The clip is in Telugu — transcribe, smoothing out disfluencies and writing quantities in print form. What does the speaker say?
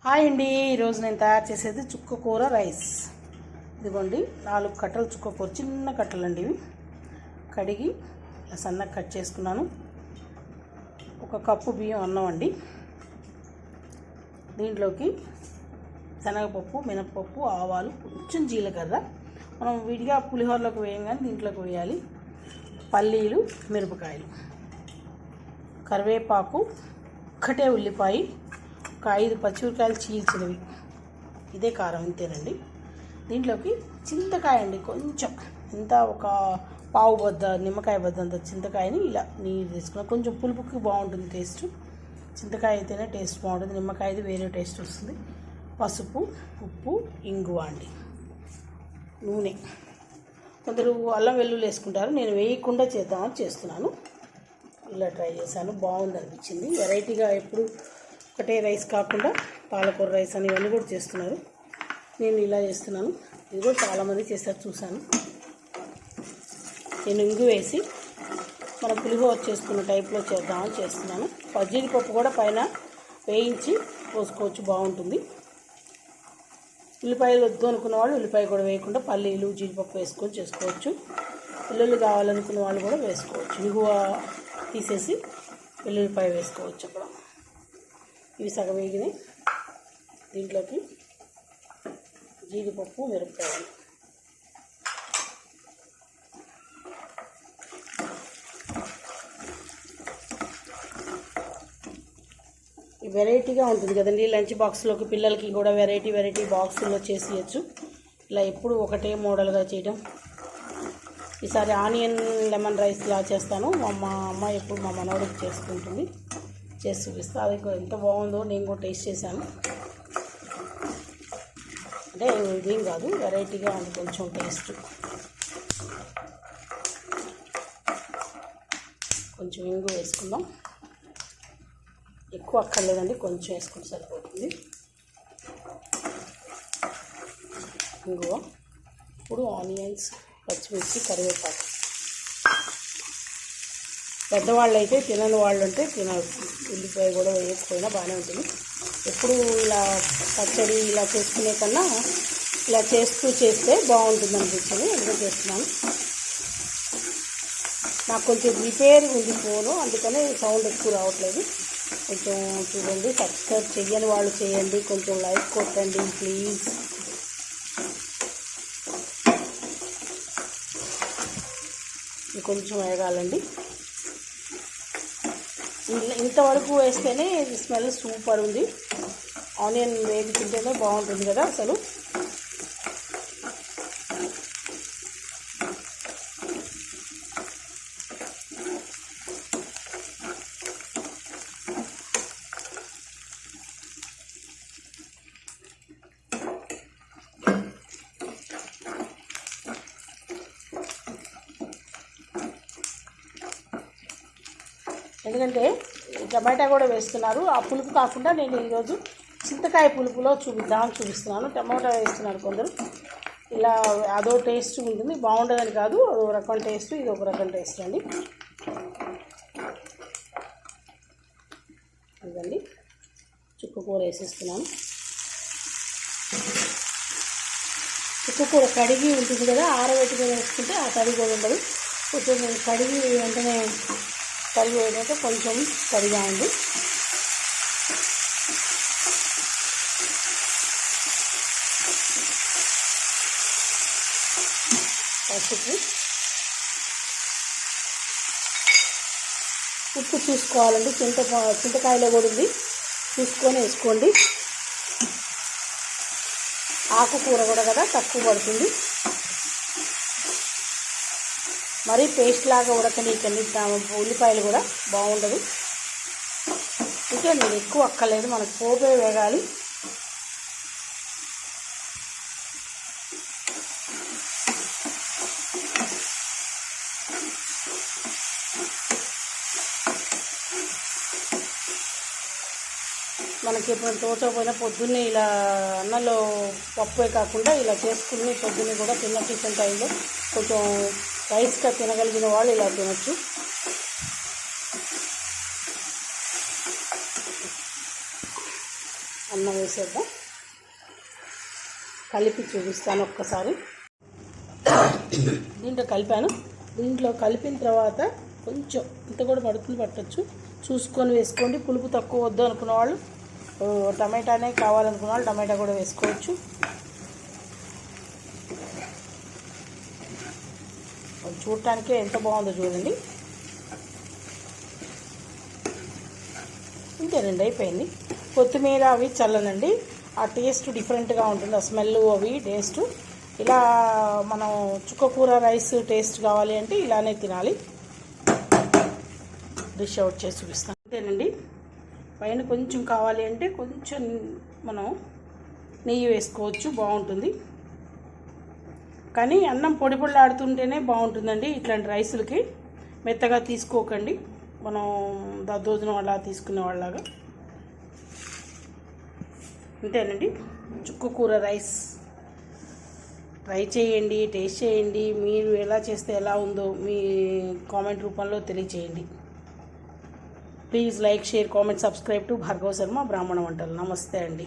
హాయ్ అండి, ఈరోజు నేను తయారు చేసేది చుక్క కూర రైస్. ఇదిగోండి 4 కట్టలు చుక్క కూర, చిన్న కట్టలు అండి ఇవి. కడిగి ఇలా సన్నగా కట్ చేసుకున్నాను. 1 కప్పు బియ్యం అన్నం అండి. దీంట్లోకి శనగపప్పు, మినపప్పు, ఆవాలు, కొంచెం జీలకర్ర. మనం విడిగా పులిహోరలోకి వేయం కానీ దీంట్లోకి వేయాలి. పల్లీలు, మిరపకాయలు, కరివేపాకు, ఒక్కటే ఉల్లిపాయ, ఒక 5 పచ్చిమిరపకాయలు చీల్చినవి. ఇదే కారం, ఇంతేనండి. దీంట్లోకి చింతకాయ అండి, కొంచెం ఇంత ఒక పావు బద్ద, నిమ్మకాయ బద్ద అంత చింతకాయని ఇలా నీరు తీసుకున్నాం. కొంచెం పులుపుకి బాగుంటుంది టేస్ట్. చింతకాయ అయితేనే టేస్ట్ బాగుంటుంది, నిమ్మకాయది వేరే టేస్ట్ వస్తుంది. పసుపు, ఉప్పు, ఇంగువ అండి. నూనె. కొందరు అల్లం వెల్లుల్లి వేసుకుంటారు, నేను వేయకుండా చేద్దామని చేస్తున్నాను. ఇలా ట్రై చేశాను, బాగుంది అనిపించింది. వెరైటీగా ఎప్పుడు ఒకటే రైస్ కాకుండా పాలకూర రైస్ అని ఇవన్నీ కూడా చేస్తున్నారు. నేను ఇలా చేస్తున్నాను. ఇది కూడా చాలామంది చేస్తారు, చూశాను. నేను ఇంగు వేసి మనం పులిహోర చేసుకున్న టైప్లో చేద్దామని చేస్తున్నాను. జీడిపప్పు కూడా పైన వేయించి పోసుకోవచ్చు, బాగుంటుంది. ఉల్లిపాయలు వద్దు అనుకున్న వాళ్ళు ఉల్లిపాయ కూడా వేయకుండా పల్లీలు, జీడిపప్పు వేసుకొని చేసుకోవచ్చు. వెల్లుల్లి కావాలనుకున్న వాళ్ళు కూడా వేసుకోవచ్చు. ఇంగువ తీసేసి వెల్లుల్లిపాయ వేసుకోవచ్చు. అక్కడ ఇవి సగం వేగినాయి. దీంట్లోకి జీడిపప్పు, మిరపకాయలు, వెరైటీగా ఉంటుంది కదండి. లంచ్ బాక్స్లోకి పిల్లలకి కూడా వెరైటీ బాక్సుల్లో చేసేయచ్చు. ఇలా ఎప్పుడు ఒకటే మోడల్గా చేయడం. ఈసారి ఆనియన్ లెమన్ రైస్లా చేస్తాను. మా అమ్మ ఎప్పుడు మా మనవడికి చేసుకుంటుంది, చేసి చూపిస్తా. అది ఎంత బాగుందో నేను కూడా టేస్ట్ చేశాను. అంటే ఇదేం కాదు, వెరైటీగా ఉంది కొంచెం టేస్ట్. కొంచెం ఇంగు వేసుకుందాం. ఎక్కువ అక్కర్లేదండి, కొంచెం వేసుకుంటే సరిపోతుంది ఇంగువ. ఇప్పుడు ఆనియన్స్, పచ్చిమిర్చి, కరివేపాకు. పెద్దవాళ్ళు అయితే తినని వాళ్ళు ఉంటే తినవచ్చు, ఉల్లిపాయ కూడా వేయకపోయినా బాగానే ఉంటుంది. ఎప్పుడు ఇలా పచ్చడి ఇలా చేసుకునే కన్నా ఇలా చేస్తే బాగుంటుంది అనిపించింది, ఎందుకంటే చేస్తున్నాను. నాకు కొంచెం రిపేర్ ఉంది ఫోను, అందుకని సౌండ్ ఎక్కువ రావట్లేదు. కొంచెం చూడండి, సబ్స్క్రైబ్ చేయని వాళ్ళు చేయండి, కొంచెం లైక్ కొట్టండి ప్లీజ్. కొంచెం వేగాలండి. ఇంతవరకు వేస్తేనే స్మెల్ సూపర్ ఉంది. ఆనియన్ వేగి తింటేనే బాగుంటుంది కదా అసలు. ఎందుకంటే టమాటా కూడా వేస్తున్నారు, ఆ పులుపు కాకుండా నేను ఈరోజు చింతకాయ పులుపులో చూపిస్తున్నాను. టమాటా వేస్తున్నారు కొందరు. ఇలా అదో టేస్ట్ ఉంటుంది, బాగుండదని కాదు, అదో రకం టేస్ట్, ఇది ఒక రకం టేస్ట్ అండి. ఇదండి చుక్కకూర వేసేస్తున్నాను. చుక్కకూర కడిగి ఉంటుంది కదా, ఆరబెట్టుకొని వేసుకుంటే ఆ తడి కూడా ఉండదు. కొంచెం కడిగి వెంటనే కడిగి వేయక కొంచెం కడిగా ఉంది. పసుపు, ఉప్పు చూసుకోవాలండి. చింతకాయలో కూడా ఉంది, చూసుకొని వేసుకోండి. ఆకుకూర కూడా కదా, తక్కువ పడుతుంది. మరీ పేస్ట్ లాగా ఉడకనీకండి, ఉల్లిపాయలు కూడా బాగుండదు. ఇంకా మీరు ఎక్కువ అక్కర్లేదు, మనకు పోపే వేగాలి. మనకి ఎప్పుడు తోచకపోయినా పొద్దున్నే ఇలా అన్నంలో పప్పుే కాకుండా ఇలా చేసుకుని పొద్దున్నే కూడా టిఫిన్ టైంలో కొంచెం రైస్గా తినగలిగిన వాళ్ళు ఇలా తినచ్చు. అన్నం వేసేద్దాం. కలిపి చూపిస్తాను ఒక్కసారి. దీంట్లో కలిపాను. దీంట్లో కలిపిన తర్వాత కొంచెం ఇంత కూడా పట్టచ్చు, చూసుకొని వేసుకోండి. పులుపు తక్కువ వద్దు అనుకున్న వాళ్ళు, టమాటానే కావాలనుకున్న వాళ్ళు టమాటా కూడా వేసుకోవచ్చు. చూడటానికే ఎంత బాగుందో చూడండి. ఇంతేనండి, అయిపోయింది. కొత్తిమీర అవి చల్లనండి, ఆ టేస్ట్ డిఫరెంట్గా ఉంటుంది, ఆ స్మెల్ అవి టేస్ట్. ఇలా మనం చుక్కకూర రైస్ టేస్ట్ కావాలి అంటే ఇలానే తినాలి. డిష్ అవుట్ చేసి చూపిస్తాను. అంతేనండి. పైన కొంచెం కావాలి అంటే కొంచెం మనం నెయ్యి వేసుకోవచ్చు, బాగుంటుంది. కానీ అన్నం పొడి పొడిలాడుతుంటేనే బాగుంటుందండి ఇట్లాంటి రైసులకి. మెత్తగా తీసుకోకండి, మనం దద్దోజనం అలా తీసుకునే వాళ్ళలాగా. అంతేనండి, చుక్కకూర రైస్ ట్రై చేయండి, టేస్ట్ చేయండి. మీరు ఎలా చేస్తే ఎలా ఉందో మీ కామెంట్ రూపంలో తెలియచేయండి. Please like, share, comment, subscribe to Bhargava Sharma బ్రాహ్మణ వంటలు. నమస్తే అండి.